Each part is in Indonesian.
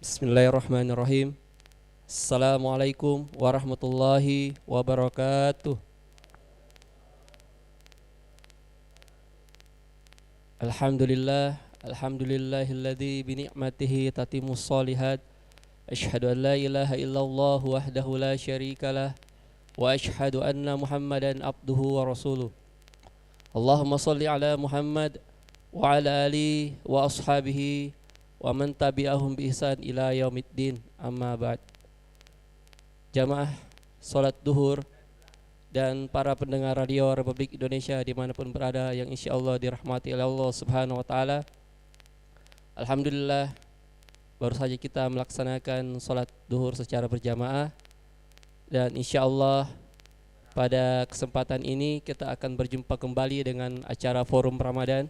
Bismillahirrahmanirrahim. Assalamualaikum warahmatullahi wabarakatuh. Alhamdulillah, alhamdulillahilladzi bini'matihi tatimmus shalihat. Asyhadu an la ilaha illallah wahdahu la syarikalah wa asyhadu anna Muhammadan abduhu wa rasuluh. Allahumma shalli ala Muhammad wa ala ali wa ashabihi wa man tabi'ahum bi ihsan ila yaumiddin, amma ba'd. Jamaah salat duhur dan para pendengar radio Republik Indonesia dimanapun berada yang insya Allah dirahmati oleh Allah Subhanahu wa Ta'ala. Alhamdulillah, baru saja kita melaksanakan salat duhur secara berjamaah, dan insya Allah pada kesempatan ini kita akan berjumpa kembali dengan acara Forum Ramadan.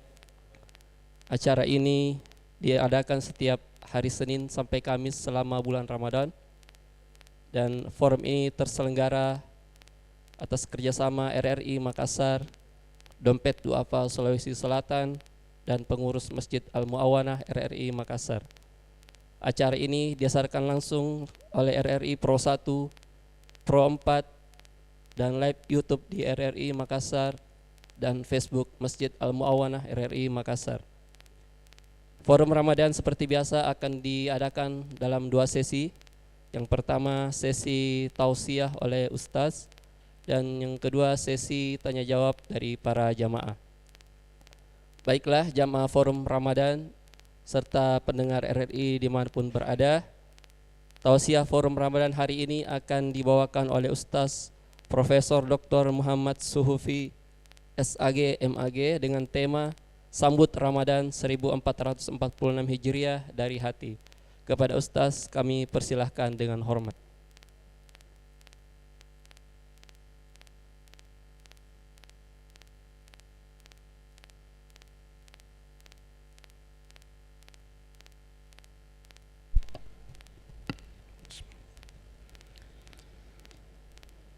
Acara ini diadakan setiap hari Senin sampai Kamis selama bulan Ramadan, dan forum ini terselenggara atas kerjasama RRI Makassar, Dompet Duafa Sulawesi Selatan, dan pengurus Masjid Al-Mu'awanah RRI Makassar. Acara ini diasarkan langsung oleh RRI Pro 1, Pro 4, dan live YouTube di RRI Makassar dan Facebook Masjid Al-Mu'awanah RRI Makassar. Forum Ramadan seperti biasa akan diadakan dalam 2 sesi. Yang pertama sesi tausiah oleh Ustaz, dan yang kedua sesi tanya jawab dari para jamaah. Baiklah jamaah Forum Ramadan serta pendengar RRI dimanapun berada, tausiah Forum Ramadan hari ini akan dibawakan oleh Ustaz Profesor Dr. Muhammad Suhufi SAG MAG dengan tema Sambut Ramadan 1446 Hijriah dari Hati. Kepada Ustaz kami persilahkan dengan hormat.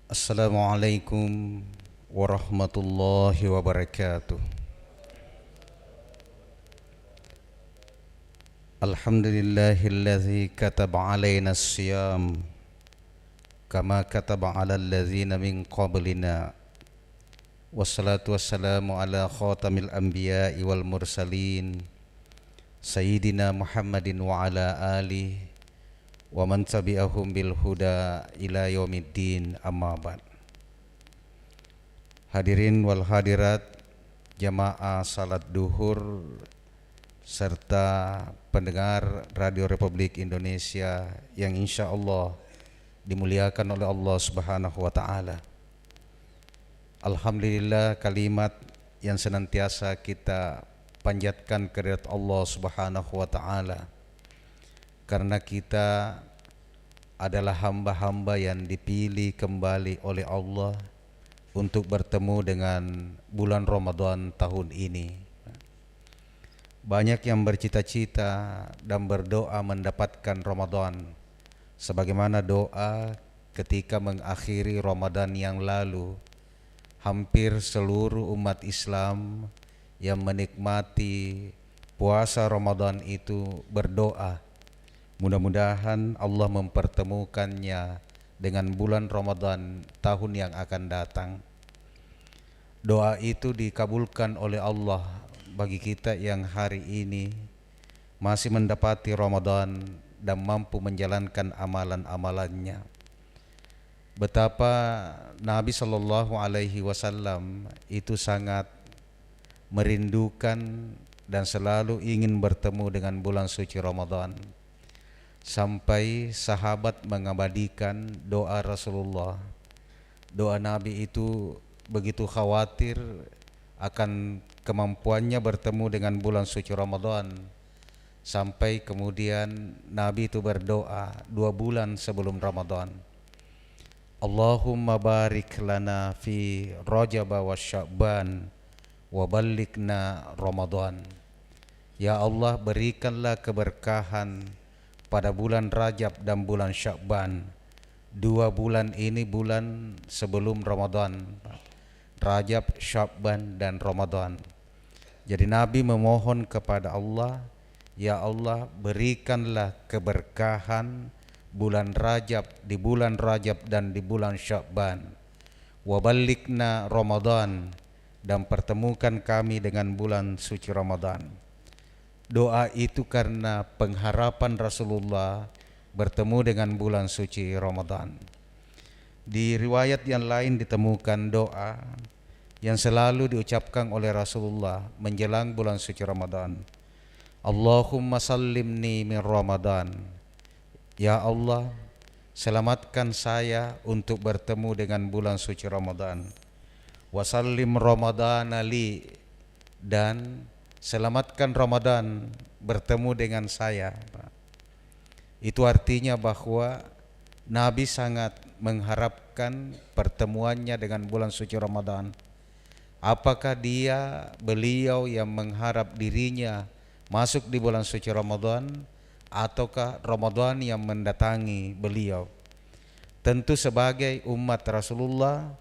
Assalamualaikum warahmatullahi wabarakatuh. Alhamdulillahilladzi kataba alaina as-siyam kama kataba alal ladzina min qablina. Wassalatu wassalamu ala khatamil anbiya'i wal mursalin Sayyidina Muhammadin wa ala alihi wa man tabi'ahum bil huda ila yaumiddin, amma ba'd. Hadirin wal hadirat jamaah salat duhur serta pendengar Radio Republik Indonesia yang insya Allah dimuliakan oleh Allah Subhanahu wa Ta'ala. Alhamdulillah, kalimat yang senantiasa kita panjatkan kehadirat Allah Subhanahu wa Ta'ala, karena kita adalah hamba-hamba yang dipilih kembali oleh Allah untuk bertemu dengan bulan Ramadan tahun ini. Banyak yang bercita-cita dan berdoa mendapatkan Ramadan, sebagaimana doa ketika mengakhiri Ramadan yang lalu. Hampir seluruh umat Islam yang menikmati puasa Ramadan itu berdoa, mudah-mudahan Allah mempertemukannya dengan bulan Ramadan tahun yang akan datang. Doa itu dikabulkan oleh Allah bagi kita yang hari ini masih mendapati Ramadan dan mampu menjalankan amalan-amalannya. Betapa Nabi Shallallahu Alaihi Wasallam itu sangat merindukan dan selalu ingin bertemu dengan bulan suci Ramadan, sampai sahabat mengabadikan doa Rasulullah. Doa Nabi itu begitu khawatir akan kemampuannya bertemu dengan bulan suci Ramadan, sampai kemudian Nabi itu berdoa 2 bulan sebelum Ramadan, Allahumma barik lana fi Rajab wa Sya'ban wa ballighna Ramadan. Ya Allah, berikanlah keberkahan pada bulan Rajab dan bulan Sya'ban. 2 bulan ini bulan sebelum Ramadan, Rajab, Sya'ban dan Ramadan. Jadi Nabi memohon kepada Allah Ya Allah, berikanlah keberkahan bulan Rajab, di bulan Rajab dan di bulan Sya'ban. Wa ballighna Ramadan, dan pertemukan kami dengan bulan suci Ramadan. Doa itu karena pengharapan Rasulullah bertemu dengan bulan suci Ramadan. Di riwayat yang lain ditemukan doa yang selalu diucapkan oleh Rasulullah menjelang bulan suci Ramadan. Allahumma sallimni min Ramadan. Ya Allah, selamatkan saya untuk bertemu dengan bulan suci Ramadan. Wa sallim Ramadana li, dan selamatkan Ramadan bertemu dengan saya. Itu artinya bahwa Nabi sangat mengharapkan pertemuannya dengan bulan suci Ramadan. Apakah beliau yang mengharap dirinya masuk di bulan suci Ramadan, ataukah Ramadan yang mendatangi beliau? Tentu sebagai umat Rasulullah,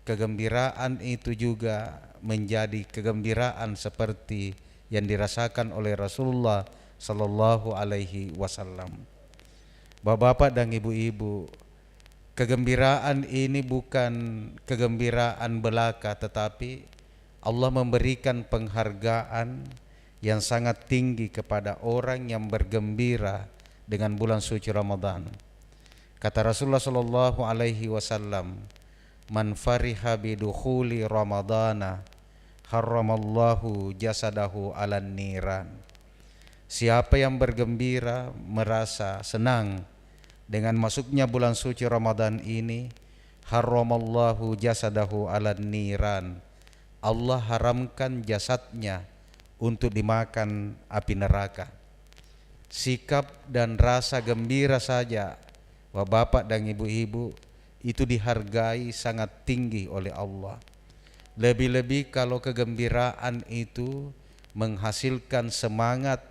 kegembiraan itu juga menjadi kegembiraan seperti yang dirasakan oleh Rasulullah sallallahu alaihi wasallam. Bapak-bapak dan ibu-ibu, kegembiraan ini bukan kegembiraan belaka, tetapi Allah memberikan penghargaan yang sangat tinggi kepada orang yang bergembira dengan bulan suci Ramadan. Kata Rasulullah sallallahu alaihi wasallam, "Man fariha bidukhuli Ramadana, harramallahu jasadahu 'alan niran." Siapa yang bergembira, merasa senang dengan masuknya bulan suci Ramadan ini, harramallahu jasadahu 'alan niran. Allah haramkan jasadnya untuk dimakan api neraka. Sikap dan rasa gembira saja, bapak dan ibu-ibu, itu dihargai sangat tinggi oleh Allah. Lebih-lebih kalau kegembiraan itu menghasilkan semangat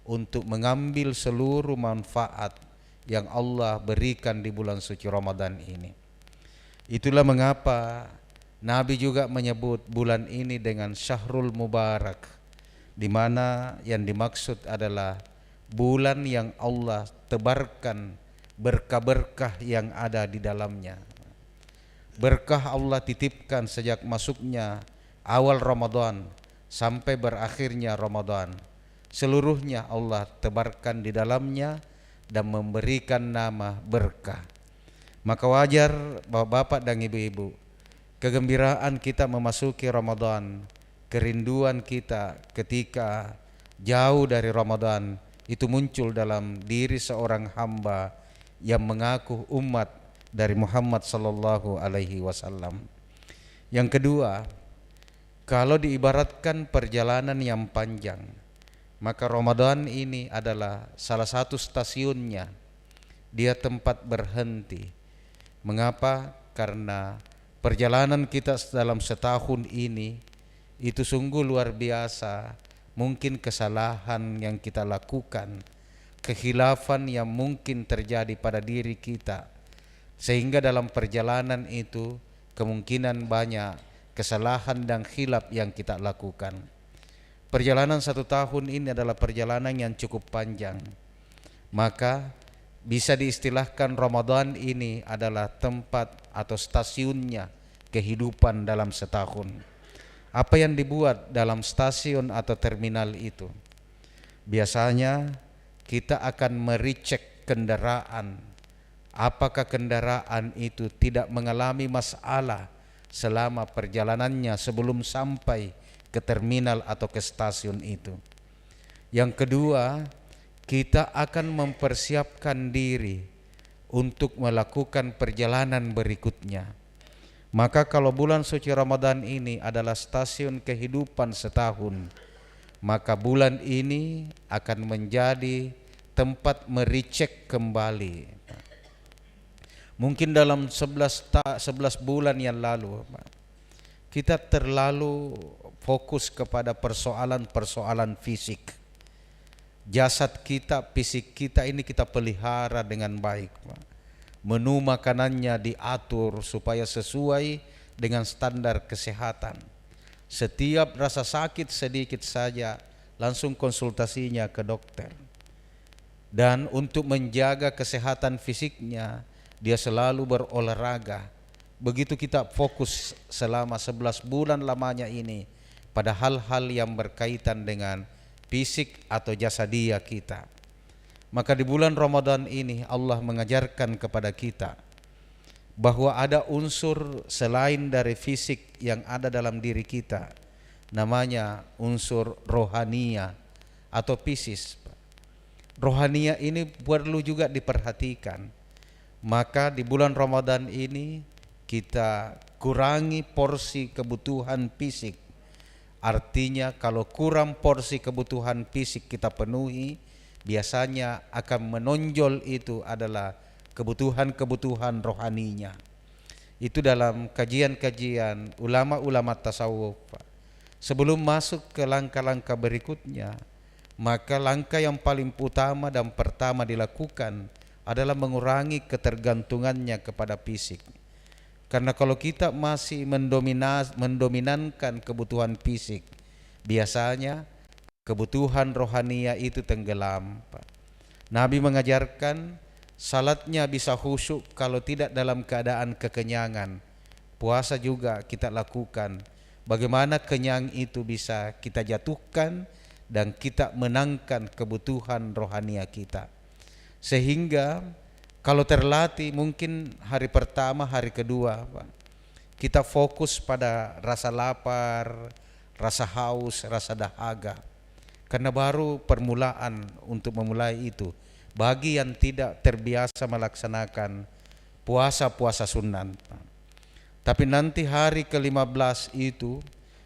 untuk mengambil seluruh manfaat yang Allah berikan di bulan suci Ramadan ini. Itulah mengapa Nabi juga menyebut bulan ini dengan Syahrul Mubarak, di mana yang dimaksud adalah bulan yang Allah tebarkan berkah-berkah yang ada di dalamnya. Berkah Allah titipkan sejak masuknya awal Ramadan sampai berakhirnya Ramadan. Seluruhnya Allah tebarkan di dalamnya dan memberikan nama berkah. Maka wajar bapak-bapak dan ibu-ibu, kegembiraan kita memasuki Ramadan, kerinduan kita ketika jauh dari Ramadan itu muncul dalam diri seorang hamba yang mengaku umat dari Muhammad sallallahu alaihi wasallam. Yang kedua, kalau diibaratkan perjalanan yang panjang, maka Ramadan ini adalah salah satu stasiunnya. Dia tempat berhenti. Mengapa? Karena perjalanan kita dalam setahun ini itu sungguh luar biasa. Mungkin kesalahan yang kita lakukan, kekhilafan yang mungkin terjadi pada diri kita, sehingga dalam perjalanan itu kemungkinan banyak kesalahan dan khilaf yang kita lakukan. Perjalanan 1 tahun ini adalah perjalanan yang cukup panjang. Maka bisa diistilahkan Ramadan ini adalah tempat atau stasiunnya kehidupan dalam setahun. Apa yang dibuat dalam stasiun atau terminal itu? Biasanya kita akan merecek kendaraan. Apakah kendaraan itu tidak mengalami masalah selama perjalanannya sebelum sampai ke terminal atau ke stasiun itu. Yang kedua, kita akan mempersiapkan diri untuk melakukan perjalanan berikutnya. Maka kalau bulan suci Ramadan ini adalah stasiun kehidupan setahun, maka bulan ini akan menjadi tempat merecek kembali. Mungkin dalam 11 bulan yang lalu kita terlalu fokus kepada persoalan-persoalan fisik. Jasad kita, fisik kita ini kita pelihara dengan baik. Menu makanannya diatur supaya sesuai dengan standar kesehatan. Setiap rasa sakit sedikit saja langsung konsultasinya ke dokter. Dan untuk menjaga kesehatan fisiknya, dia selalu berolahraga. Begitu kita fokus selama 11 bulan lamanya ini pada hal-hal yang berkaitan dengan fisik atau jasadiah kita. Maka di bulan Ramadan ini Allah mengajarkan kepada kita bahwa ada unsur selain dari fisik yang ada dalam diri kita, namanya unsur rohania atau psikis. Rohania ini perlu juga diperhatikan. Maka di bulan Ramadan ini kita kurangi porsi kebutuhan fisik. Artinya kalau kurang porsi kebutuhan fisik kita penuhi, biasanya akan menonjol itu adalah kebutuhan-kebutuhan rohaninya. Itu dalam kajian-kajian ulama-ulama tasawuf. Sebelum masuk ke langkah-langkah berikutnya, maka langkah yang paling utama dan pertama dilakukan adalah mengurangi ketergantungannya kepada fisik. Karena kalau kita masih mendominankan kebutuhan fisik, biasanya kebutuhan rohania itu tenggelam. Nabi mengajarkan salatnya bisa khusyuk kalau tidak dalam keadaan kekenyangan. Puasa juga kita lakukan. Bagaimana kenyang itu bisa kita jatuhkan dan kita menangkan kebutuhan rohania kita. Sehingga kalau terlatih mungkin hari pertama, hari kedua, kita fokus pada rasa lapar, rasa haus, rasa dahaga. Karena baru permulaan untuk memulai itu. Bagi yang tidak terbiasa melaksanakan puasa-puasa sunat. Tapi nanti hari ke-15 itu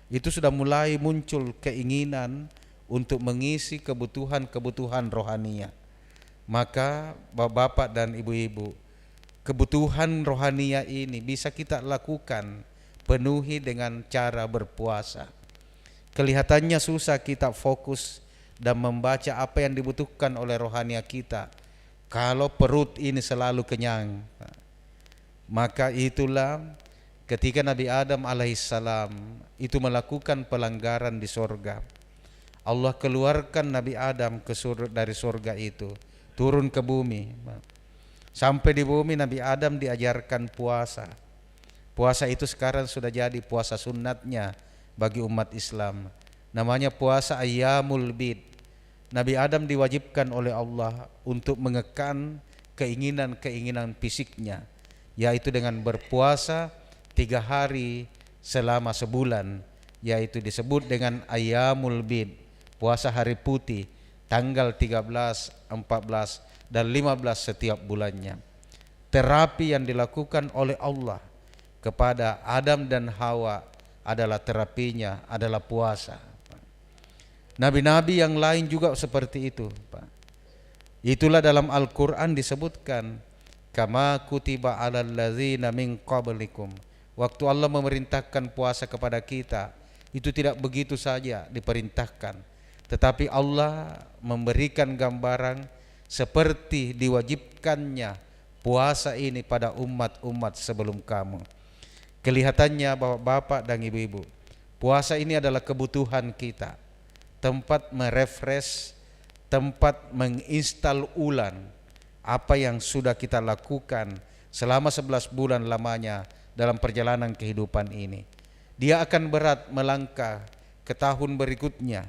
sudah mulai muncul keinginan untuk mengisi kebutuhan-kebutuhan rohania. Maka bapak dan ibu-ibu, kebutuhan rohania ini bisa kita lakukan penuhi dengan cara berpuasa. Kelihatannya susah kita fokus dan membaca apa yang dibutuhkan oleh rohania kita kalau perut ini selalu kenyang. Maka itulah ketika Nabi Adam alaihissalam itu melakukan pelanggaran di sorga. Allah keluarkan Nabi Adam dari surga itu, turun ke bumi. Sampai di bumi Nabi Adam diajarkan puasa. Puasa itu sekarang sudah jadi puasa sunnatnya bagi umat Islam. Namanya puasa Ayyamul Bid. Nabi Adam diwajibkan oleh Allah untuk mengekang keinginan-keinginan fisiknya, yaitu dengan berpuasa 3 hari selama sebulan, yaitu disebut dengan Ayyamul Bid. Puasa hari putih tanggal 13, 14 dan 15 setiap bulannya. Terapi yang dilakukan oleh Allah kepada Adam dan Hawa adalah terapinya adalah puasa. Nabi-nabi yang lain juga seperti itu, Pak. Itulah dalam Al-Qur'an disebutkan kama kutiba 'alal ladzina min qablikum. Waktu Allah memerintahkan puasa kepada kita, itu tidak begitu saja diperintahkan. Tetapi Allah memberikan gambaran seperti diwajibkannya puasa ini pada umat-umat sebelum kamu. Kelihatannya bahwa bapak dan ibu-ibu, puasa ini adalah kebutuhan kita. Tempat merefresh, tempat menginstal ulang apa yang sudah kita lakukan selama 11 bulan lamanya dalam perjalanan kehidupan ini. Dia akan berat melangkah ke tahun berikutnya.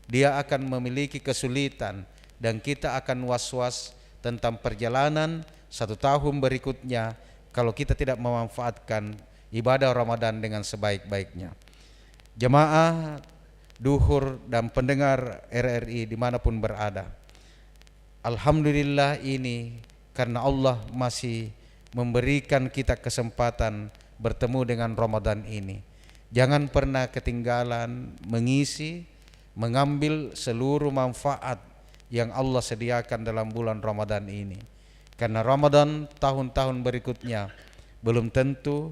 Dia akan memiliki kesulitan dan kita akan was-was tentang perjalanan 1 tahun berikutnya kalau kita tidak memanfaatkan ibadah Ramadan dengan sebaik-baiknya. Jemaah duhur dan pendengar RRI dimanapun berada, alhamdulillah ini karena Allah masih memberikan kita kesempatan bertemu dengan Ramadan ini. Jangan pernah ketinggalan mengambil seluruh manfaat yang Allah sediakan dalam bulan Ramadan ini. Karena Ramadan tahun-tahun berikutnya belum tentu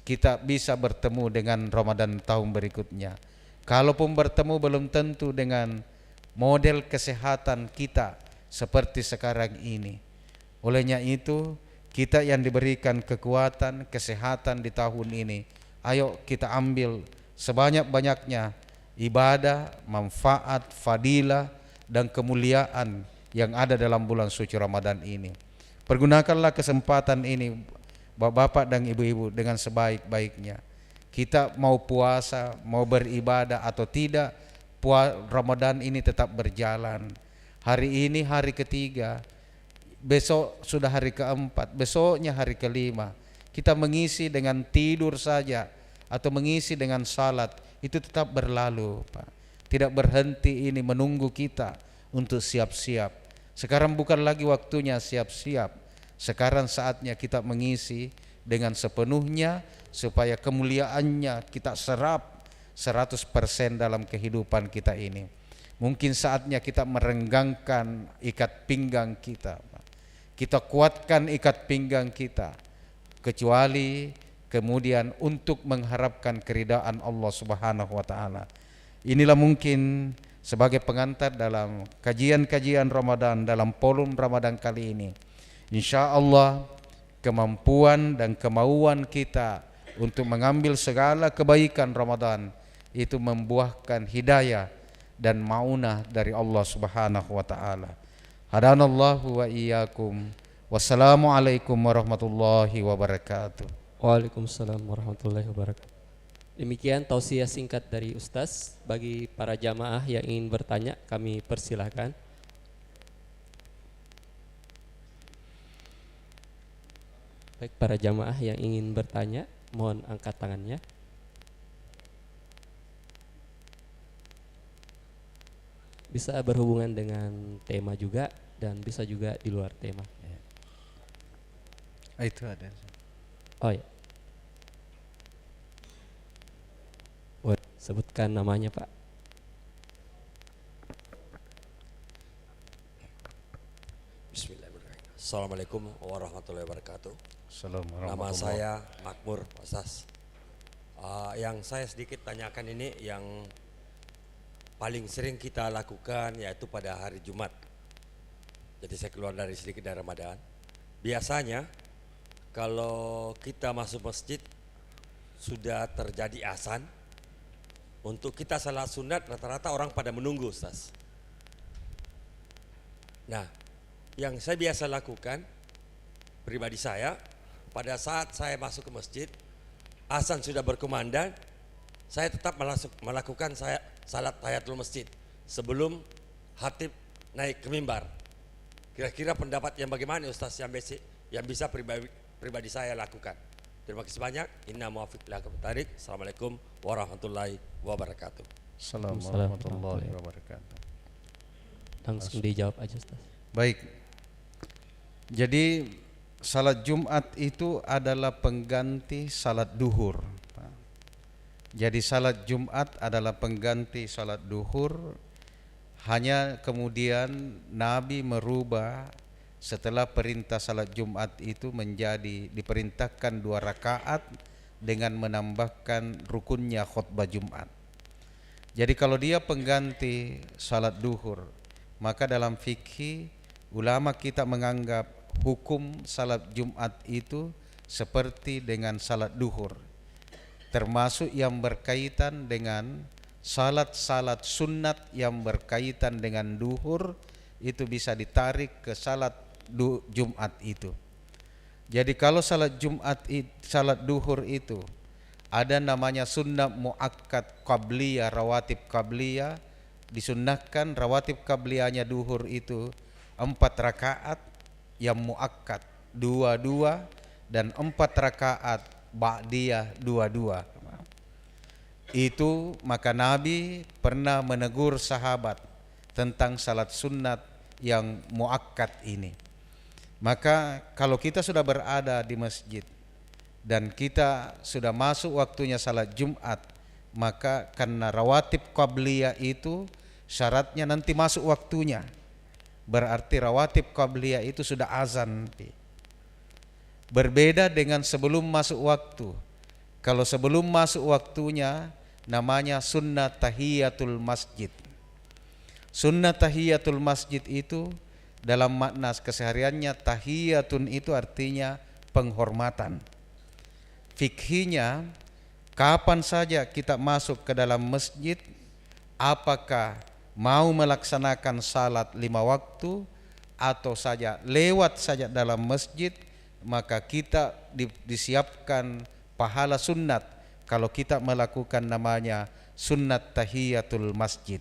kita bisa bertemu dengan Ramadan tahun berikutnya. Kalaupun bertemu belum tentu dengan model kesehatan kita seperti sekarang ini. Olehnya itu kita yang diberikan kekuatan, kesehatan di tahun ini, ayo kita ambil sebanyak-banyaknya ibadah, manfaat, fadilah, dan kemuliaan yang ada dalam bulan suci Ramadan ini. Pergunakanlah kesempatan ini Bapak dan Ibu-ibu dengan sebaik-baiknya. Kita mau puasa, mau beribadah atau tidak, Ramadan ini tetap berjalan. Hari ini hari ketiga, besok sudah hari keempat, besoknya hari kelima. Kita mengisi dengan tidur saja atau mengisi dengan salat, itu tetap berlalu, Pak. Tidak berhenti ini menunggu kita untuk siap-siap. Sekarang bukan lagi waktunya siap-siap. Sekarang saatnya kita mengisi dengan sepenuhnya supaya kemuliaannya kita serap 100% dalam kehidupan kita ini. Mungkin saatnya kita merenggangkan ikat pinggang kita. Kita kuatkan ikat pinggang kita. Kecuali kemudian untuk mengharapkan keridaan Allah Subhanahu wa taala. Inilah mungkin sebagai pengantar dalam kajian-kajian Ramadan dalam volume Ramadan kali ini. Insya Allah kemampuan dan kemauan kita untuk mengambil segala kebaikan Ramadan itu membuahkan hidayah dan maunah dari Allah Subhanahu wa taala. Hadanallahu wa iyyakum. Wassalamualaikum warahmatullahi wabarakatuh. Waalaikumsalam warahmatullahi wabarakatuh. Demikian tausiah singkat dari Ustaz. Bagi para jamaah yang ingin bertanya, kami persilahkan. Baik, para jamaah yang ingin bertanya, mohon angkat tangannya. Bisa berhubungan dengan tema juga dan bisa juga di luar tema. Itu ada. Oh ya. Sebutkan namanya, Pak. Bismillahirrahmanirrahim. Assalamualaikum warahmatullahi wabarakatuh. Assalamualaikum. Nama saya Makmur, Ustaz. Yang saya sedikit tanyakan ini yang paling sering kita lakukan yaitu pada hari Jumat. Jadi saya keluar dari sedikit dari Ramadan. Biasanya kalau kita masuk masjid sudah terjadi azan, untuk kita salat sunat rata-rata orang pada menunggu, Ustaz. Nah, yang saya biasa lakukan pribadi saya, pada saat saya masuk ke masjid, azan sudah berkumandang, saya tetap melakukan salat tahiyatul masjid sebelum khatib naik ke mimbar. Kira-kira pendapat yang bagaimana Ustaz yang bisa pribadi saya lakukan? Terima kasih banyak. Inna muwafiq ila tarik. Assalamualaikum warahmatullahi wabarakatuh. Assalamualaikum warahmatullahi wabarakatuh. Langsung dijawab aja, Ustaz. Baik. Jadi salat Jumat itu adalah pengganti salat duhur. Jadi salat Jumat adalah pengganti salat duhur. Hanya kemudian Nabi merubah setelah perintah salat Jumat itu menjadi diperintahkan 2 rakaat dengan menambahkan rukunnya khutbah Jumat. Jadi kalau dia pengganti salat duhur, maka dalam fikih ulama kita menganggap hukum salat Jumat itu seperti dengan salat duhur, termasuk yang berkaitan dengan salat-salat sunat yang berkaitan dengan duhur itu bisa ditarik ke salat Jumat itu. Jadi kalau salat Jumat, salat duhur itu ada namanya sunnah muakkad qabliyah, rawatib qabliyah. Disunnahkan rawatib qabliyahnya duhur itu 4 rakaat yang muakkad 2-2 dan 4 rakaat ba'diyah 2-2. Itu maka Nabi pernah menegur sahabat tentang salat sunat yang muakkad ini. Maka kalau kita sudah berada di masjid dan kita sudah masuk waktunya salat Jumat, maka karena rawatib qabliyah itu syaratnya nanti masuk waktunya. Berarti rawatib qabliyah itu sudah azan. Berbeda dengan sebelum masuk waktu. Kalau sebelum masuk waktunya namanya sunnah tahiyatul masjid. Sunnah tahiyatul masjid itu dalam makna kesehariannya tahiyatun itu artinya penghormatan. Fikhinya kapan saja kita masuk ke dalam masjid apakah mau melaksanakan salat 5 waktu atau saja lewat saja dalam masjid, maka kita disiapkan pahala sunnat kalau kita melakukan namanya sunnat tahiyatul masjid.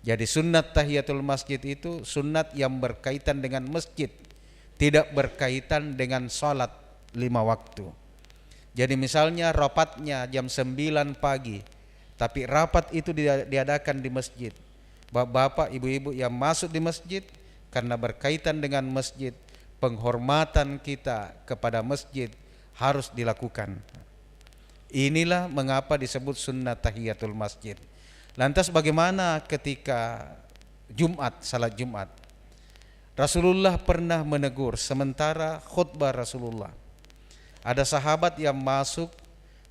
Jadi sunnat tahiyatul masjid itu sunnat yang berkaitan dengan masjid, tidak berkaitan dengan salat 5 waktu. Jadi misalnya rapatnya jam 9 pagi, tapi rapat itu diadakan di masjid. Bapak, ibu-ibu yang masuk di masjid karena berkaitan dengan masjid, penghormatan kita kepada masjid harus dilakukan. Inilah mengapa disebut sunnah tahiyatul masjid. Lantas bagaimana ketika Jumat, salat Jumat? Rasulullah pernah menegur sementara khutbah Rasulullah. Ada sahabat yang masuk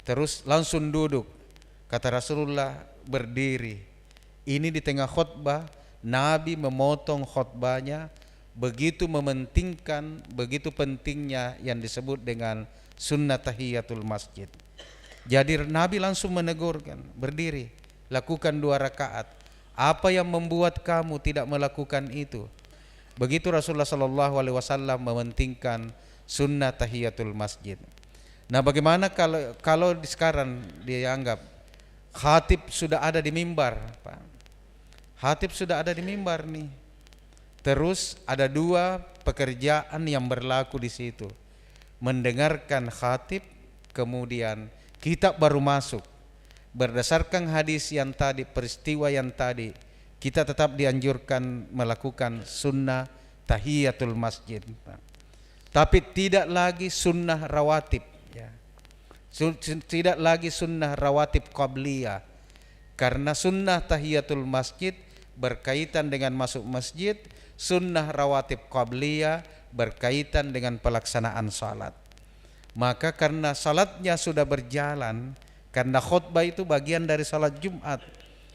terus langsung duduk. Kata Rasulullah, berdiri. Ini di tengah khutbah, Nabi memotong khutbahnya, begitu mementingkan, begitu pentingnya yang disebut dengan sunnah tahiyatul masjid. Jadi Nabi langsung menegurkan, berdiri, lakukan 2 rakaat. Apa yang membuat kamu tidak melakukan itu? Begitu Rasulullah SAW mementingkan sunnah tahiyatul masjid. Nah, bagaimana kalau sekarang dianggap khatib sudah ada di mimbar, Pak. Khatib sudah ada di mimbar nih. Terus ada 2 pekerjaan yang berlaku di situ. Mendengarkan khatib, kemudian kita baru masuk. Berdasarkan hadis yang tadi, peristiwa yang tadi, kita tetap dianjurkan melakukan sunnah tahiyatul masjid, tapi tidak lagi sunnah rawatib, ya. Tidak lagi sunnah rawatib qabliyah, karena sunnah tahiyatul masjid berkaitan dengan masuk masjid, sunnah rawatib qabliyah berkaitan dengan pelaksanaan salat. Maka karena salatnya sudah berjalan, karena khutbah itu bagian dari salat Jumat,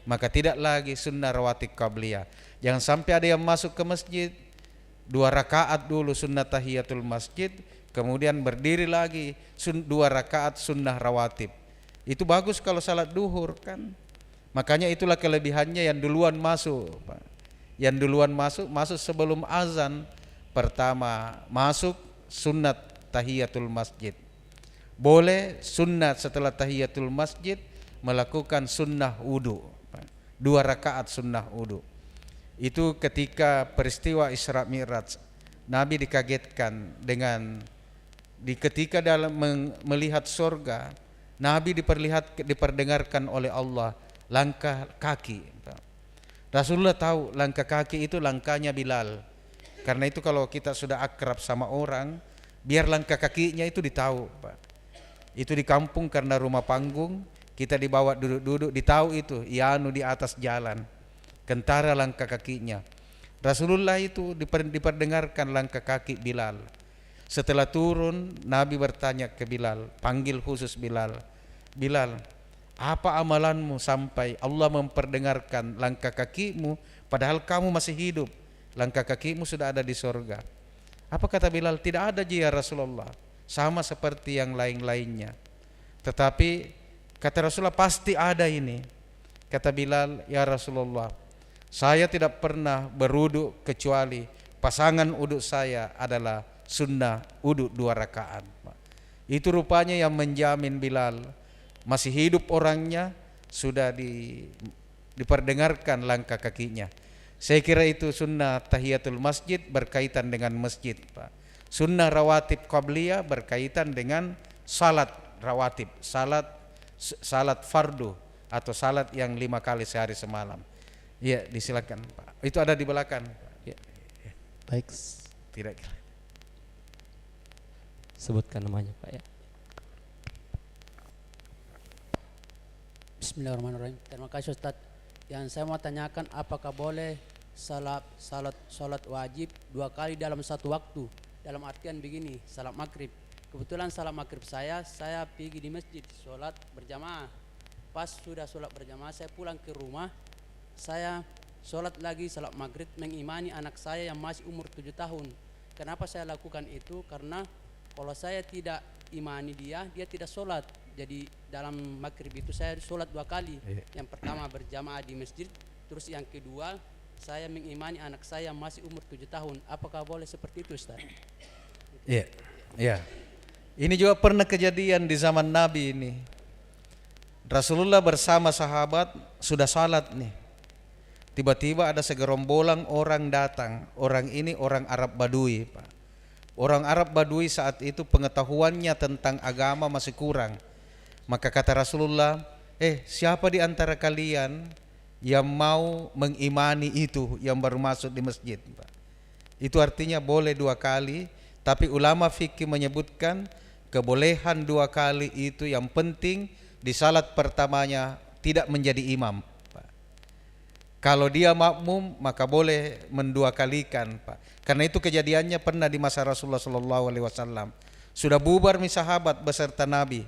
maka tidak lagi sunnah rawatib qabliyah. Jangan sampai ada yang masuk ke masjid 2 rakaat dulu sunnah tahiyatul masjid, kemudian berdiri lagi 2 rakaat sunnah rawatib. Itu bagus kalau salat duhur kan. Makanya itulah kelebihannya yang duluan masuk, Pak. Yang duluan masuk sebelum azan pertama masuk sunnat tahiyatul masjid. Boleh sunnat setelah tahiyatul masjid melakukan sunnah wudu, 2 rakaat sunnah wudu. Itu ketika peristiwa Isra Mi'raj, Nabi dikagetkan dengan ketika dalam melihat surga, Nabi diperdengarkan oleh Allah langkah kaki. Rasulullah tahu langkah kaki itu langkahnya Bilal. Karena itu kalau kita sudah akrab sama orang, biar langkah kakinya itu ditahu, Pak. Itu di kampung karena rumah panggung, kita dibawa duduk-duduk, ditahu itu Ianu di atas jalan, kentara langkah kakinya. Rasulullah itu diperdengarkan langkah kaki Bilal. Setelah turun, Nabi bertanya ke Bilal, panggil khusus Bilal, Bilal, apa amalanmu sampai Allah memperdengarkan langkah kakimu padahal kamu masih hidup, langkah kakimu sudah ada di surga? Apa kata Bilal? Tidak ada ya Rasulullah, sama seperti yang lain-lainnya. Tetapi kata Rasulullah, pasti ada ini. Kata Bilal, ya Rasulullah, saya tidak pernah berwudu kecuali pasangan wudu saya adalah sunnah wudu 2 rakaat. Itu rupanya yang menjamin Bilal masih hidup orangnya, sudah diperdengarkan langkah kakinya. Saya kira itu sunnah tahiyatul masjid berkaitan dengan masjid, Pak. Sunnah rawatib qabliyah berkaitan dengan salat rawatib, salat fardu atau salat yang 5 kali sehari semalam. Ya, disilakan, Pak. Itu ada di belakang, Pak. Ya. Baik, Tidak. sebutkan namanya, Pak, ya. Bismillahirrahmanirrahim. Terima kasih Ustaz. Yang saya mau tanyakan, apakah boleh salat wajib 2 kali dalam 1 waktu? Dalam artian begini, salat maghrib. Kebetulan salat maghrib saya pergi di masjid salat berjamaah. Pas sudah salat berjamaah, saya pulang ke rumah, saya salat lagi salat maghrib mengimani anak saya yang masih umur 7 tahun. Kenapa saya lakukan itu? Karena kalau saya tidak imani dia tidak salat. Jadi dalam maghrib itu saya sholat 2 kali. Iya. Yang pertama berjamaah di masjid, terus yang kedua saya mengimani anak saya masih umur 7 tahun. Apakah boleh seperti itu, Ustaz? Iya, iya. Ini juga pernah kejadian di zaman Nabi ini. Rasulullah bersama sahabat sudah salat nih. Tiba-tiba ada segerombolan orang datang. Orang ini orang Arab Badui, Pak. Orang Arab Badui saat itu pengetahuannya tentang agama masih kurang. Maka kata Rasulullah, siapa di antara kalian yang mau mengimani itu yang baru masuk di masjid, Pak? Itu artinya boleh 2 kali, tapi ulama fikih menyebutkan kebolehan 2 kali itu yang penting di salat pertamanya tidak menjadi imam, Pak. Kalau dia makmum maka boleh menduakalikan, Pak. Karena itu kejadiannya pernah di masa Rasulullah SAW. Sudah bubar sahabat beserta Nabi.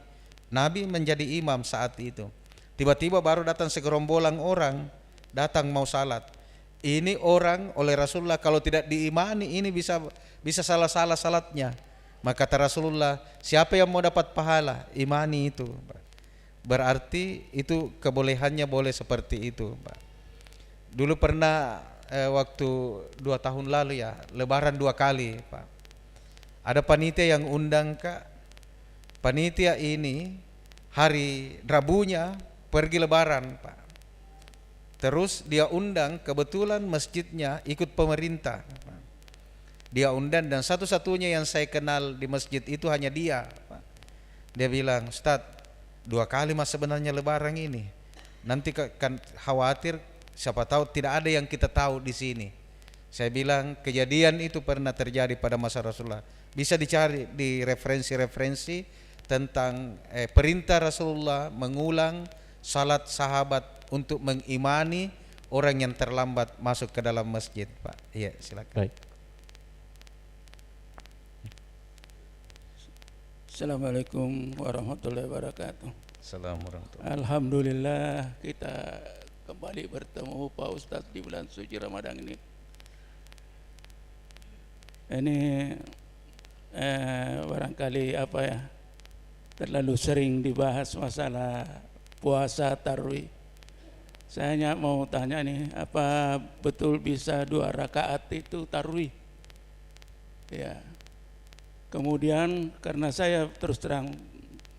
Nabi menjadi imam saat itu. Tiba-tiba baru datang segerombolan orang datang mau salat. Ini orang oleh Rasulullah kalau tidak diimani ini bisa salah-salah salatnya. Maka kata Rasulullah, siapa yang mau dapat pahala? Imani itu. Berarti itu kebolehannya boleh seperti itu, Pak. Dulu pernah waktu 2 tahun lalu ya, lebaran 2 kali, Pak. Ada panitia yang undang, Kak. Panitia ini hari Rabunya pergi lebaran, Pak. Terus dia undang, kebetulan masjidnya ikut pemerintah. Dia undang dan satu-satunya yang saya kenal di masjid itu hanya dia, Pak. Dia bilang, Ustadz, 2 kali mas sebenarnya lebaran ini. Nanti kan khawatir siapa tahu tidak ada yang kita tahu di sini. Saya bilang kejadian itu pernah terjadi pada masa Rasulullah. Bisa dicari di referensi-referensi tentang perintah Rasulullah mengulang salat sahabat untuk mengimani orang yang terlambat masuk ke dalam masjid, Pak. Iya, silakan. Baik. Assalamualaikum warahmatullahi wabarakatuh. Assalamualaikum. Alhamdulillah kita kembali bertemu Pak Ustadz di bulan suci Ramadan ini. Ini barangkali terlalu sering dibahas masalah puasa tarawih. Saya hanya mau tanya nih, apa betul bisa 2 rakaat itu tarawih? Ya. Kemudian karena saya terus terang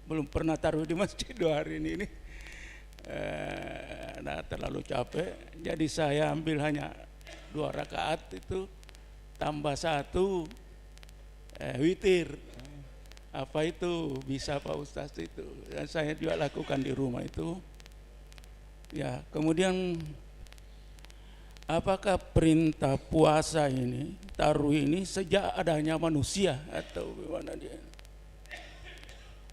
belum pernah taruh di masjid 2 hari ini terlalu capek, jadi saya ambil hanya 2 rakaat itu tambah 1 witir. Apa itu bisa Pak Ustadz itu? Dan saya juga lakukan di rumah itu. Ya, kemudian apakah perintah puasa ini, tarawih ini sejak adanya manusia atau bagaimana dia?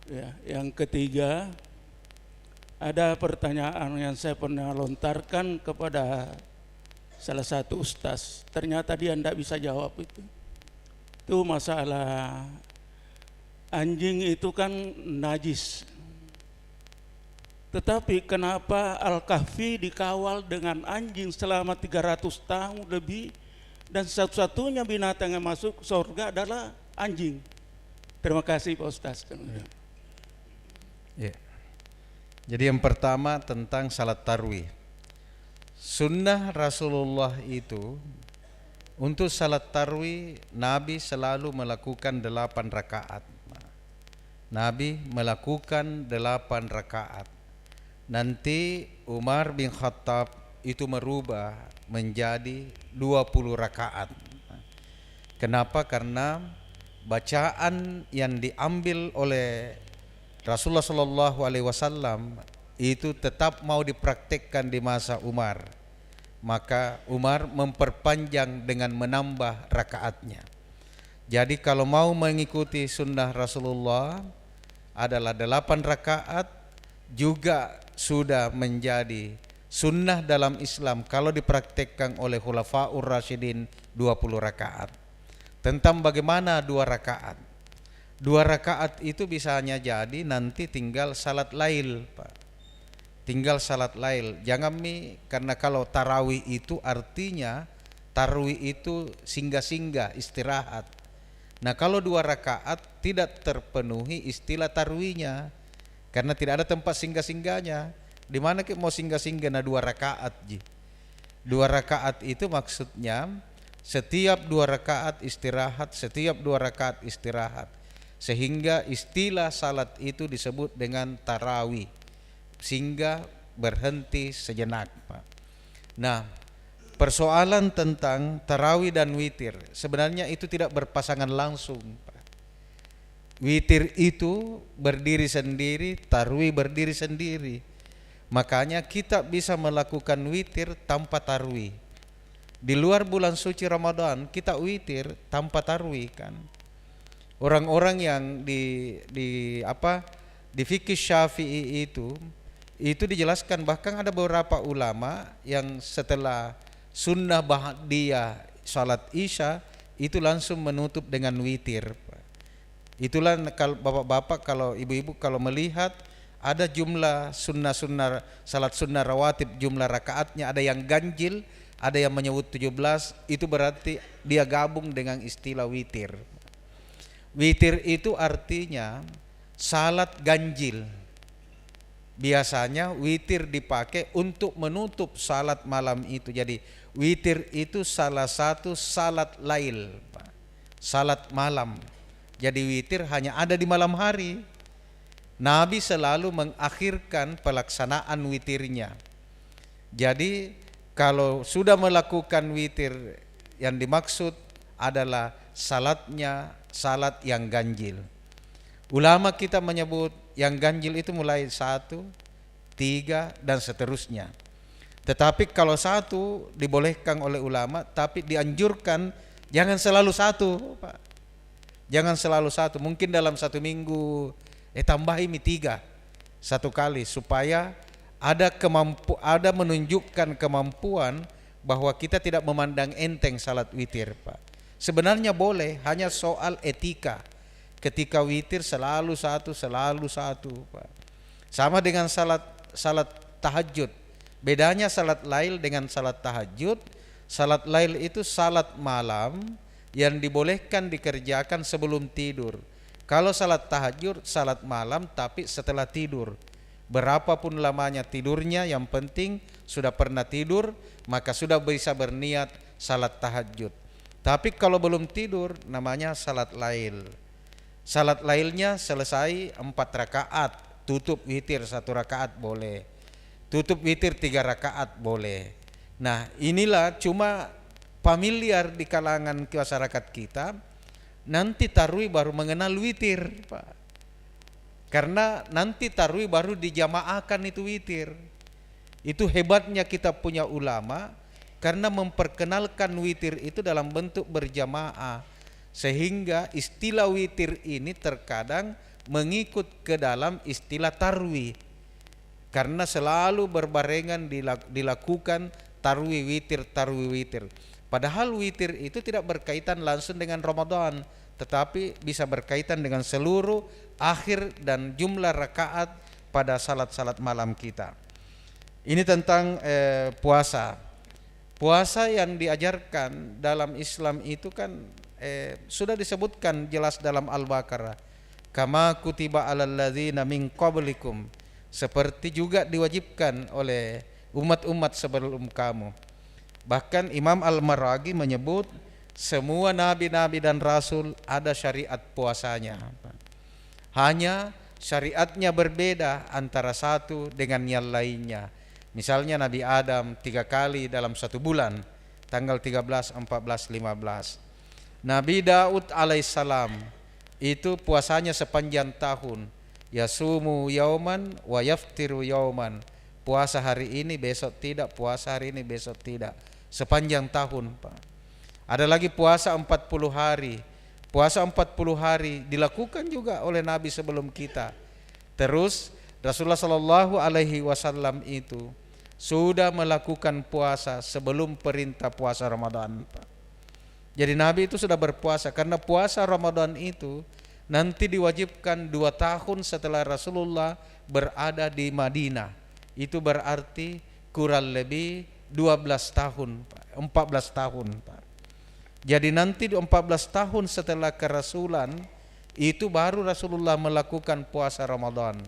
Ya, yang ketiga, ada pertanyaan yang saya pernah lontarkan kepada salah satu ustaz. Ternyata dia tidak bisa jawab itu. Itu masalah anjing itu kan najis. Tetapi kenapa Al-Kahfi dikawal dengan anjing selama 300 tahun lebih dan satu-satunya binatang yang masuk surga adalah anjing? Terima kasih Pak Ustaz. Ya. Jadi yang pertama tentang salat tarawih. Sunnah Rasulullah itu untuk salat tarawih Nabi selalu melakukan 8 rakaat. Nabi melakukan 8 rakaat. Nanti Umar bin Khattab itu merubah menjadi 20 rakaat. Kenapa? Karena bacaan yang diambil oleh Rasulullah SAW itu tetap mau dipraktekkan di masa Umar. Maka Umar memperpanjang dengan menambah rakaatnya. Jadi kalau mau mengikuti sunnah Rasulullah adalah 8 rakaat, juga sudah menjadi sunnah dalam Islam kalau dipraktekkan oleh Khulafaur Rasyidin 20 rakaat. Tentang bagaimana 2 rakaat. 2 rakaat itu bisa hanya jadi nanti tinggal salat lail, Pak. Tinggal salat lail. Jangan karena kalau tarawih itu artinya tarawih itu singgah-singgah, istirahat. Nah kalau 2 rakaat tidak terpenuhi istilah tarawihnya. karena tidak ada tempat singgah-singgahnya. Di mana kita mau singgah-singgah? Nah, 2 rakaat ji. 2 rakaat itu maksudnya setiap 2 rakaat istirahat, setiap 2 rakaat istirahat, sehingga istilah salat itu disebut dengan tarawih, sehingga berhenti sejenak, Pak. Nah, persoalan tentang tarawih dan witir sebenarnya itu tidak berpasangan langsung, Pak. Witir itu berdiri sendiri, tarawih berdiri sendiri. Makanya kita bisa melakukan witir tanpa tarawih. Di luar bulan suci Ramadan kita witir tanpa tarawih kan. Orang-orang yang di fikih Syafi'i itu dijelaskan, bahkan ada beberapa ulama yang setelah sunnah ba'diyah salat Isya itu langsung menutup dengan witir. Itulah kalau bapak-bapak, kalau ibu-ibu kalau melihat ada jumlah sunnah salat sunnah rawatib, jumlah rakaatnya ada yang ganjil, ada yang menyebut 17, itu berarti dia gabung dengan istilah witir. Witir itu artinya salat ganjil. Biasanya witir dipakai untuk menutup salat malam itu. Jadi witir itu salah satu salat lail, salat malam. Jadi witir hanya ada di malam hari. Nabi selalu mengakhirkan pelaksanaan witirnya. Jadi kalau sudah melakukan witir, yang dimaksud adalah salatnya salat yang ganjil. Ulama kita menyebut yang ganjil itu mulai 1, 3 dan seterusnya. Tetapi kalau 1 dibolehkan oleh ulama, tapi dianjurkan jangan selalu 1, Pak. Jangan selalu 1. Mungkin dalam 1 minggu tambahi 3 1 kali, supaya ada menunjukkan kemampuan bahwa kita tidak memandang enteng salat witir, Pak. Sebenarnya boleh, hanya soal etika. Ketika witir selalu 1, Pak. Sama dengan salat tahajud. Bedanya salat lail dengan salat tahajud. Salat lail itu salat malam yang dibolehkan dikerjakan sebelum tidur. Kalau salat tahajud, salat malam tapi setelah tidur. Berapapun lamanya tidurnya, yang penting sudah pernah tidur, maka sudah bisa berniat salat tahajud. Tapi kalau belum tidur, namanya salat lail. Salat lailnya selesai 4 rakaat, tutup witir 1 rakaat boleh, tutup witir 3 rakaat boleh. Nah, inilah cuma familiar di kalangan masyarakat kita. Nanti tarawih baru mengenal witir, Pak. Karena nanti tarawih baru dijamaahkan itu witir. Itu hebatnya kita punya ulama, karena memperkenalkan witir itu dalam bentuk berjamaah, sehingga istilah witir ini terkadang mengikut ke dalam istilah tarawih, karena selalu berbarengan dilakukan tarawih witir. Padahal witir itu tidak berkaitan langsung dengan Ramadan, tetapi bisa berkaitan dengan seluruh akhir dan jumlah rakaat pada salat-salat malam kita. Ini tentang puasa. Puasa yang diajarkan dalam Islam itu kan sudah disebutkan jelas dalam Al-Baqarah. Kama kutiba alal ladzina min qablikum, seperti juga diwajibkan oleh umat-umat sebelum kamu. Bahkan Imam Al-Maraghi menyebut semua nabi-nabi dan rasul ada syariat puasanya. Hanya syariatnya berbeda antara satu dengan yang lainnya. Misalnya Nabi Adam 3 kali dalam 1 bulan, tanggal 13, 14, 15. Nabi Daud alaihissalam itu puasanya sepanjang tahun. Yasumu yauman wa yaftiru yauman. Puasa hari ini besok tidak, puasa hari ini besok tidak, sepanjang tahun, Pak. Ada lagi puasa 40 hari. Puasa 40 hari dilakukan juga oleh Nabi sebelum kita. Terus Rasulullah Shallallahu Alaihi Wasallam itu sudah melakukan puasa sebelum perintah puasa Ramadan, Pak. Jadi Nabi itu sudah berpuasa, karena puasa Ramadan itu nanti diwajibkan 2 tahun setelah Rasulullah berada di Madinah. Itu berarti kurang lebih 12 tahun, 14 tahun, Pak. Jadi nanti 14 tahun setelah kerasulan itu baru Rasulullah melakukan puasa Ramadan.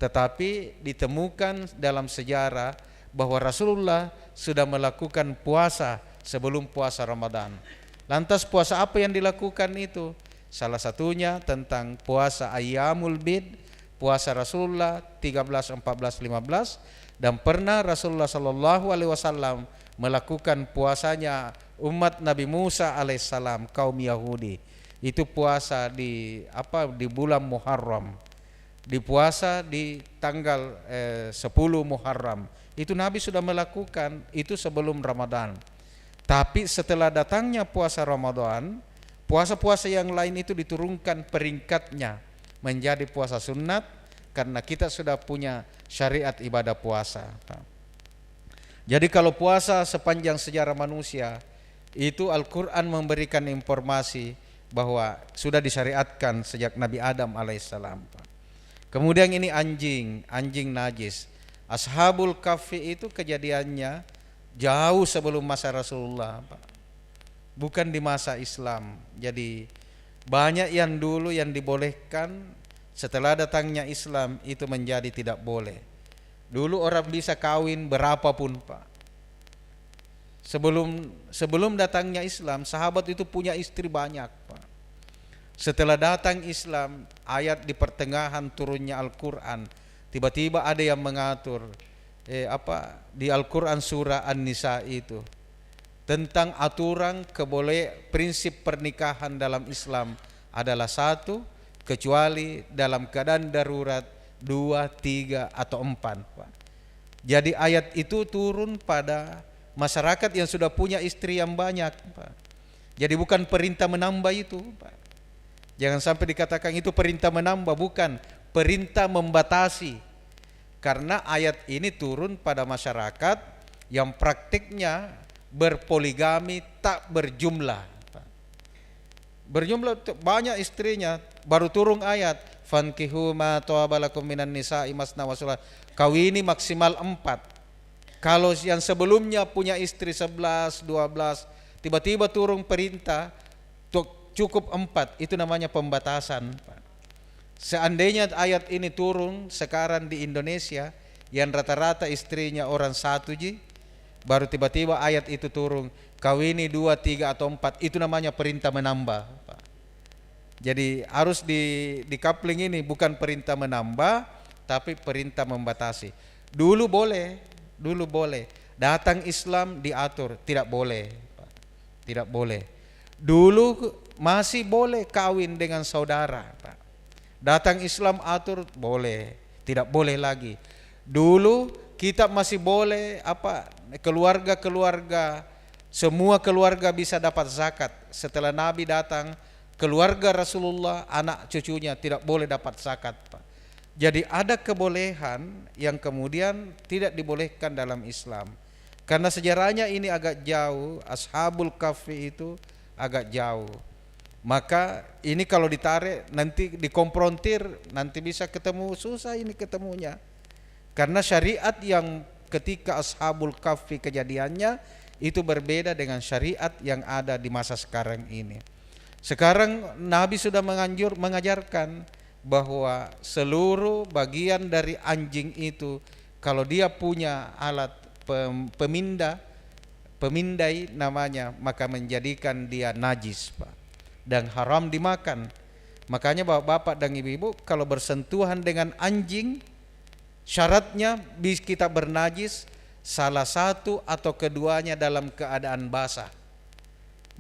tetapi ditemukan dalam sejarah bahwa Rasulullah sudah melakukan puasa sebelum puasa Ramadan. Lantas puasa apa yang dilakukan itu? Salah satunya tentang puasa Ayyamul Bid, puasa Rasulullah 13, 14, 15, dan pernah Rasulullah Shallallahu Alaihi Wasallam melakukan puasanya umat Nabi Musa alaihissalam, kaum Yahudi. Itu puasa di bulan Muharram, dipuasa di tanggal 10 Muharram. Itu Nabi sudah melakukan itu sebelum Ramadan. Tapi setelah datangnya puasa Ramadan, puasa-puasa yang lain itu diturunkan peringkatnya menjadi puasa sunat, karena kita sudah punya syariat ibadah puasa. Jadi kalau puasa sepanjang sejarah manusia, itu Al-Quran memberikan informasi bahwa sudah disyariatkan sejak Nabi Adam alaihissalam. Kemudian ini anjing najis. Ashabul Kahfi itu kejadiannya jauh sebelum masa Rasulullah, bukan di masa Islam. Jadi banyak yang dulu yang dibolehkan, setelah datangnya Islam itu menjadi tidak boleh. Dulu orang bisa kawin berapapun, Pak. Sebelum datangnya Islam, sahabat itu punya istri banyak, Pak. Setelah datang Islam, ayat di pertengahan turunnya Al-Quran, tiba-tiba ada yang mengatur di Al-Quran surah An-Nisa itu tentang aturan prinsip pernikahan dalam Islam adalah 1, kecuali dalam keadaan darurat, 2, 3, atau 4, Pak. Jadi ayat itu turun pada masyarakat yang sudah punya istri yang banyak, Pak. Jadi bukan perintah menambah itu, Pak. Jangan sampai dikatakan itu perintah menambah, bukan, perintah membatasi. Karena ayat ini turun pada masyarakat yang praktiknya berpoligami tak berjumlah. Berjumlah banyak istrinya, baru turun ayat fankihu ma tawabalakum minan nisa'i masna wa sulah. Kawini maksimal 4. Kalau yang sebelumnya punya istri 11, 12, tiba-tiba turun perintah cukup 4, itu namanya pembatasan. Seandainya ayat ini turun sekarang di Indonesia yang rata-rata istrinya orang 1 ji, baru tiba-tiba ayat itu turun kawini 2, 3, atau 4, itu namanya perintah menambah, Pak. Jadi harus di coupling ini bukan perintah menambah, tapi perintah membatasi. Dulu boleh, datang Islam diatur tidak boleh, Pak. Tidak boleh. Dulu masih boleh kawin dengan saudara, Pak. Datang Islam atur boleh, tidak boleh lagi. Dulu kita masih boleh keluarga-keluarga, semua keluarga bisa dapat zakat. Setelah Nabi datang, keluarga Rasulullah, anak cucunya tidak boleh dapat zakat, Pak. Jadi ada kebolehan yang kemudian tidak dibolehkan dalam Islam. Karena sejarahnya ini agak jauh, Ashabul Kahfi itu agak jauh. Maka ini kalau ditarik nanti dikonfrontir, nanti bisa ketemu, susah ini ketemunya. Karena syariat yang ketika Ashabul Kahfi kejadiannya itu berbeda dengan syariat yang ada di masa sekarang ini. Sekarang Nabi sudah mengajarkan bahwa seluruh bagian dari anjing itu kalau dia punya alat pemindai namanya, maka menjadikan dia najis, Pak, dan haram dimakan. Makanya bapak-bapak dan ibu-ibu kalau bersentuhan dengan anjing, syaratnya kita bernajis salah satu atau keduanya dalam keadaan basah,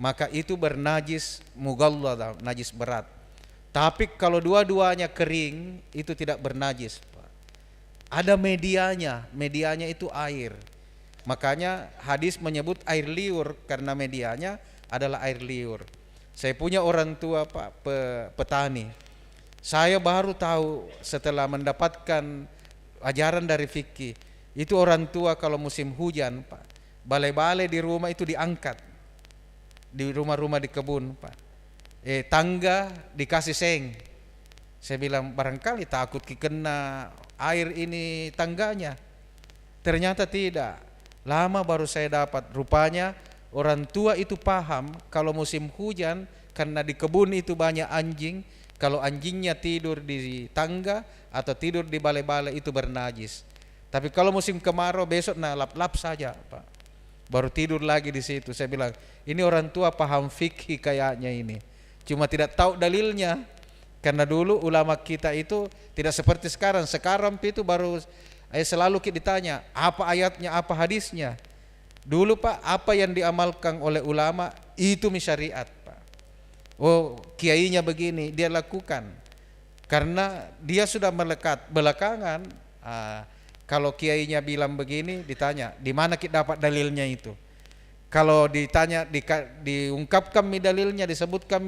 maka itu bernajis mughalladh, najis berat. Tapi kalau dua-duanya kering, itu tidak bernajis, Pak. Ada medianya itu air. Makanya hadis menyebut air liur karena medianya adalah air liur. Saya punya orang tua, Pak, petani. Saya baru tahu setelah mendapatkan ajaran dari fikih, itu orang tua kalau musim hujan, Pak, balai-balai di rumah itu diangkat, di rumah-rumah di kebun, Pak. Tangga dikasih seng. Saya bilang barangkali takut kena air ini tangganya. Ternyata tidak. Lama baru saya dapat, rupanya orang tua itu paham kalau musim hujan karena di kebun itu banyak anjing, Kalau anjingnya tidur di tangga atau tidur di balai-balai itu bernajis. Tapi kalau musim kemarau besok lap-lap saja, Pak. Baru tidur lagi di situ. Saya bilang, ini orang tua paham fikih kayaknya ini. Cuma tidak tahu dalilnya. Karena dulu ulama kita itu tidak seperti sekarang. Sekarang itu baru selalu kita ditanya, apa ayatnya, apa hadisnya. Dulu Pak, apa yang diamalkan oleh ulama itu syariat, Pak. Oh, kiainya begini, dia lakukan. Karena dia sudah melekat belakangan. Kalau kiainya bilang begini, ditanya, di mana kita dapat dalilnya itu? Kalau ditanya, diungkapkan dalilnya, disebutkan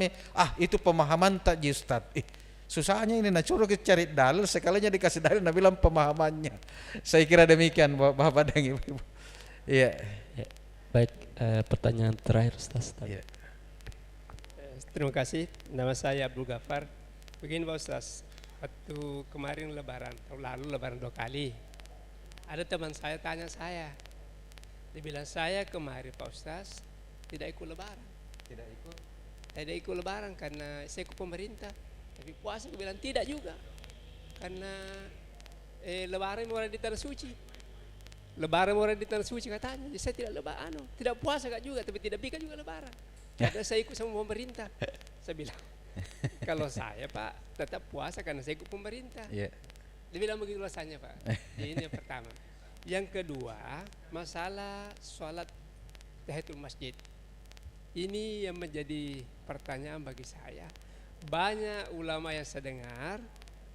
itu pemahaman tak Ustaz. Susahnya ini, suruh kita cari dalil, sekalinya dikasih dalil, bilang pemahamannya. Saya kira demikian Bapak dan Ibu. Iya. Ya, baik, pertanyaan terakhir Ustaz. Iya. Terima kasih. Nama saya Abdul Ghaffar. Begini Pak Ustaz, waktu kemarin Lebaran, tahun lalu Lebaran 2 kali. Ada teman saya tanya saya, dia bilang saya kemarin Pak Ustaz tidak ikut Lebaran. Tidak ikut Lebaran karena saya ikut pemerintah. Tapi puasa aku bilang tidak juga, karena Lebaran mulai di tanah suci. Lebaran mulai di tanah suci katanya. Jadi saya tidak Lebaran, tidak puasa kak juga, tapi tidak bikin juga Lebaran. Karena saya ikut sama pemerintah. Saya bilang, kalau saya Pak tetap puasa karena saya ikut pemerintah. Yeah. Dia bilang begitu rasanya Pak. Ini yang pertama. Yang kedua, masalah sholat tahiyatul masjid. Ini yang menjadi pertanyaan bagi saya. Banyak ulama yang saya dengar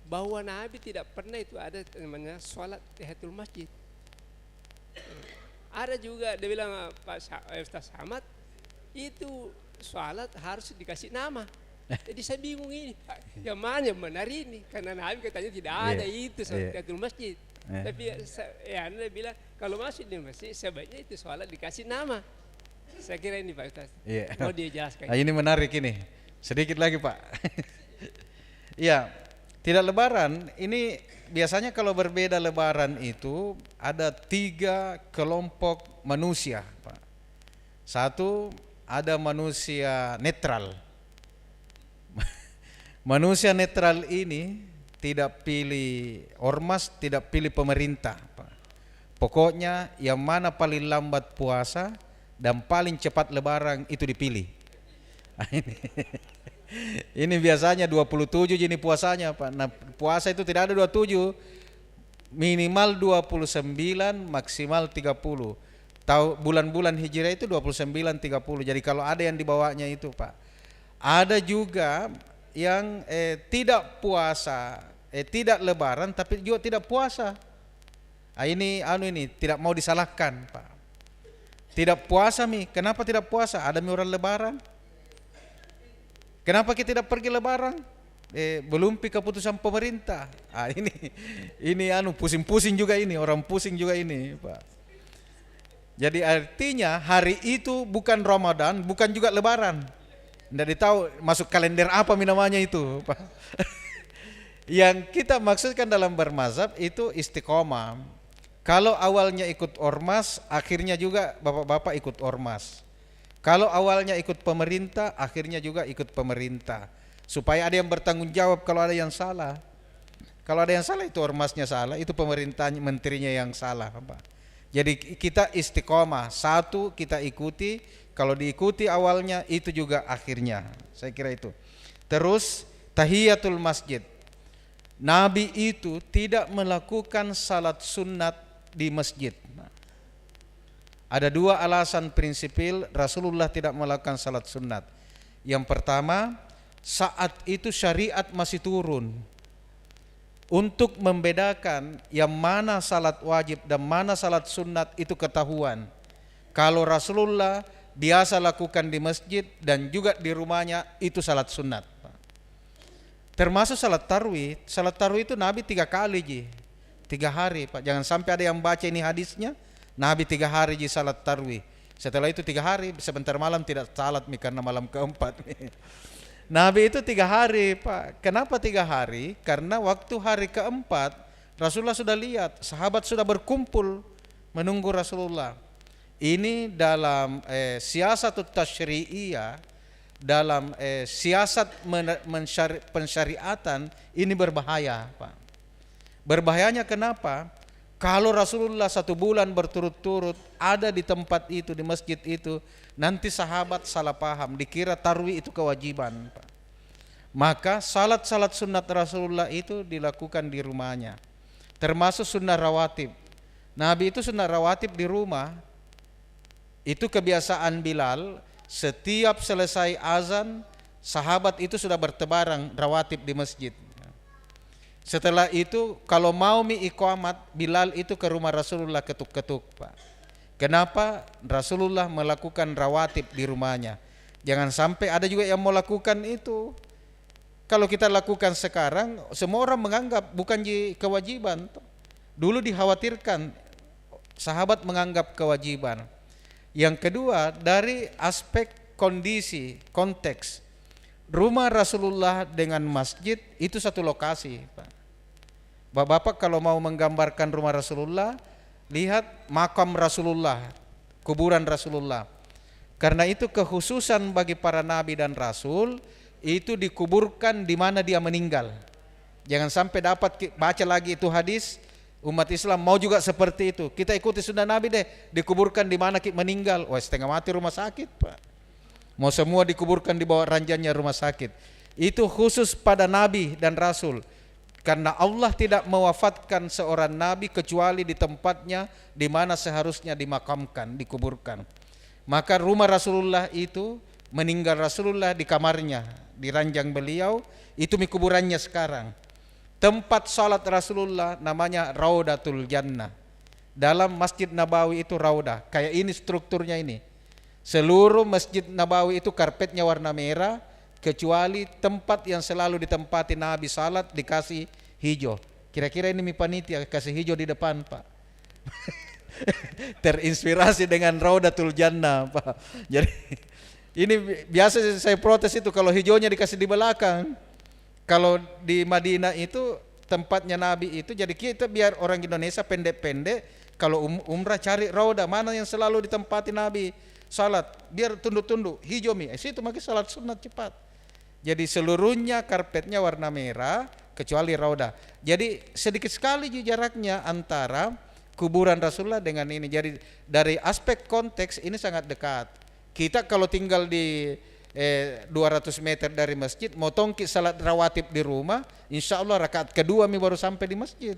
bahwa Nabi tidak pernah itu ada namanya sholat tahiyatul masjid. Ada juga dia bilang Pak Ustaz Ahmad itu sholat harus dikasih nama. Jadi saya bingung ini, yang mana yang benar ini? Karena Nabi katanya tidak ada itu sholat tahiyatul masjid. Tapi Anda bilang kalau masuk di masjid sebaiknya itu sholat dikasih nama. Saya kira ini Pak Ustaz. Mau dia jelaskan. Nah, ini menarik ini. Sedikit lagi Pak. Iya, tidak Lebaran. Ini biasanya kalau berbeda Lebaran itu ada 3 kelompok manusia, Pak. Satu, ada manusia netral. Manusia netral ini tidak pilih ormas, tidak pilih pemerintah, Pak. Pokoknya yang mana paling lambat puasa dan paling cepat Lebaran itu dipilih. Ini biasanya 27 jadi puasanya, Pak. Nah, puasa itu tidak ada 27, minimal 29, maksimal 30. Tahu bulan-bulan Hijriah itu 29, 30. Jadi kalau ada yang dibawanya itu, Pak. Ada juga yang tidak puasa, tidak Lebaran tapi juga tidak puasa. Ini tidak mau disalahkan, Pak. Tidak puasa kenapa tidak puasa? Ada orang Lebaran. Kenapa kita tidak pergi Lebaran? Belum keputusan pemerintah. Ini pusing-pusing juga ini, orang pusing juga ini, Pak. Jadi artinya hari itu bukan Ramadan, bukan juga Lebaran. Tidak tahu masuk kalender apa namanya itu, Pak. Yang kita maksudkan dalam bermazhab itu istiqomah. Kalau awalnya ikut ormas, akhirnya juga bapak-bapak ikut ormas. Kalau awalnya ikut pemerintah, akhirnya juga ikut pemerintah. Supaya ada yang bertanggung jawab kalau ada yang salah. Kalau ada yang salah itu ormasnya salah, itu pemerintahnya, menterinya yang salah, Pak. Jadi kita istiqomah, satu kita ikuti. Kalau diikuti awalnya itu juga akhirnya. Saya kira itu. Terus tahiyatul masjid. Nabi itu tidak melakukan salat sunnat di masjid. Ada 2 alasan prinsipil Rasulullah tidak melakukan salat sunnat. Yang pertama, saat itu syariat masih turun. Untuk membedakan yang mana salat wajib dan mana salat sunnat itu ketahuan. Kalau Rasulullah biasa lakukan di masjid dan juga di rumahnya itu salat sunat, Pak. Termasuk salat tarawih. Salat tarawih itu Nabi 3 kali 3 hari, Pak. Jangan sampai ada yang baca ini hadisnya, Nabi 3 hari salat tarawih. Setelah itu 3 hari, sebentar malam tidak salat karena malam keempat. Nabi itu 3 hari, Pak. Kenapa 3 hari? Karena waktu hari keempat Rasulullah sudah lihat, sahabat sudah berkumpul menunggu Rasulullah. Ini dalam siasatut tasyri'iyah, dalam siasat pensyariatan ini berbahaya, Pak. Berbahayanya kenapa? Kalau Rasulullah 1 bulan berturut-turut ada di tempat itu, di masjid itu, nanti sahabat salah paham, dikira tarwih itu kewajiban, Pak. Maka salat-salat sunat Rasulullah itu dilakukan di rumahnya, termasuk sunnah rawatib. Nabi itu sunnah rawatib di rumah. Itu kebiasaan Bilal, setiap selesai azan, sahabat itu sudah bertebaran rawatib di masjid. Setelah itu kalau mau iqamat, Bilal itu ke rumah Rasulullah ketuk-ketuk, Pak. Kenapa? Rasulullah melakukan rawatib di rumahnya. Jangan sampai ada juga yang mau lakukan itu. Kalau kita lakukan sekarang, semua orang menganggap bukan kewajiban. Dulu dikhawatirkan, sahabat menganggap kewajiban. Yang kedua, dari aspek kondisi, konteks. Rumah Rasulullah dengan masjid itu satu lokasi, Pak. Bapak kalau mau menggambarkan rumah Rasulullah, lihat makam Rasulullah, kuburan Rasulullah. Karena itu kekhususan bagi para nabi dan rasul, itu dikuburkan di mana dia meninggal. Jangan sampai dapat baca lagi itu hadis, umat Islam mau juga seperti itu. Kita ikuti sunnah Nabi deh, dikuburkan di mana meninggal. Wah, setengah mati rumah sakit, Pak. Mau semua dikuburkan di bawah ranjangnya rumah sakit. Itu khusus pada nabi dan rasul. Karena Allah tidak mewafatkan seorang nabi kecuali di tempatnya di mana seharusnya dimakamkan, dikuburkan. Maka rumah Rasulullah itu, meninggal Rasulullah di kamarnya, di ranjang beliau, itu kuburannya sekarang. Tempat salat Rasulullah namanya Raudatul Jannah. Dalam Masjid Nabawi itu raudah, kayak ini strukturnya ini. Seluruh Masjid Nabawi itu karpetnya warna merah, kecuali tempat yang selalu ditempati Nabi salat dikasih hijau. Kira-kira ini panitia kasih hijau di depan, Pak. Terinspirasi dengan Raudatul Jannah, Pak. Jadi ini biasa saya protes itu kalau hijaunya dikasih di belakang. Kalau di Madinah itu tempatnya Nabi itu, jadi kita biar orang Indonesia pendek-pendek, kalau umrah cari raudah mana yang selalu ditempati Nabi salat, biar tunduk-tunduk hijau situ makin salat sunat cepat. Jadi seluruhnya karpetnya warna merah kecuali raudah. Jadi sedikit sekali jaraknya antara kuburan Rasulullah dengan ini. Jadi dari aspek konteks ini sangat dekat. Kita kalau tinggal di 200 meter dari masjid, mau tongki salat rawatib di rumah, insya Allah rakaat kedua baru sampai di masjid.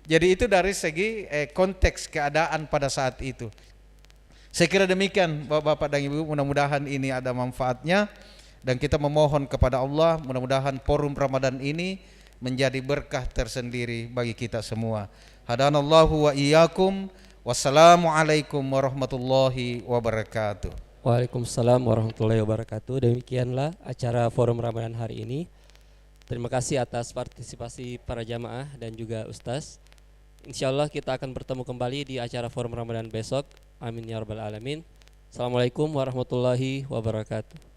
Jadi itu dari segi konteks keadaan pada saat itu. Saya kira demikian Bapak dan Ibu, mudah-mudahan ini ada manfaatnya dan kita memohon kepada Allah mudah-mudahan forum Ramadan ini menjadi berkah tersendiri bagi kita semua. Hadanallahu wa iyyakum. Wassalamualaikum warahmatullahi wabarakatuh. Waalaikumsalam warahmatullahi wabarakatuh. Demikianlah acara forum Ramadan hari ini. Terima kasih atas partisipasi para jamaah dan juga Ustaz. Insyaallah kita akan bertemu kembali di acara forum Ramadan besok. Amin ya rabbal alamin. Assalamualaikum warahmatullahi wabarakatuh.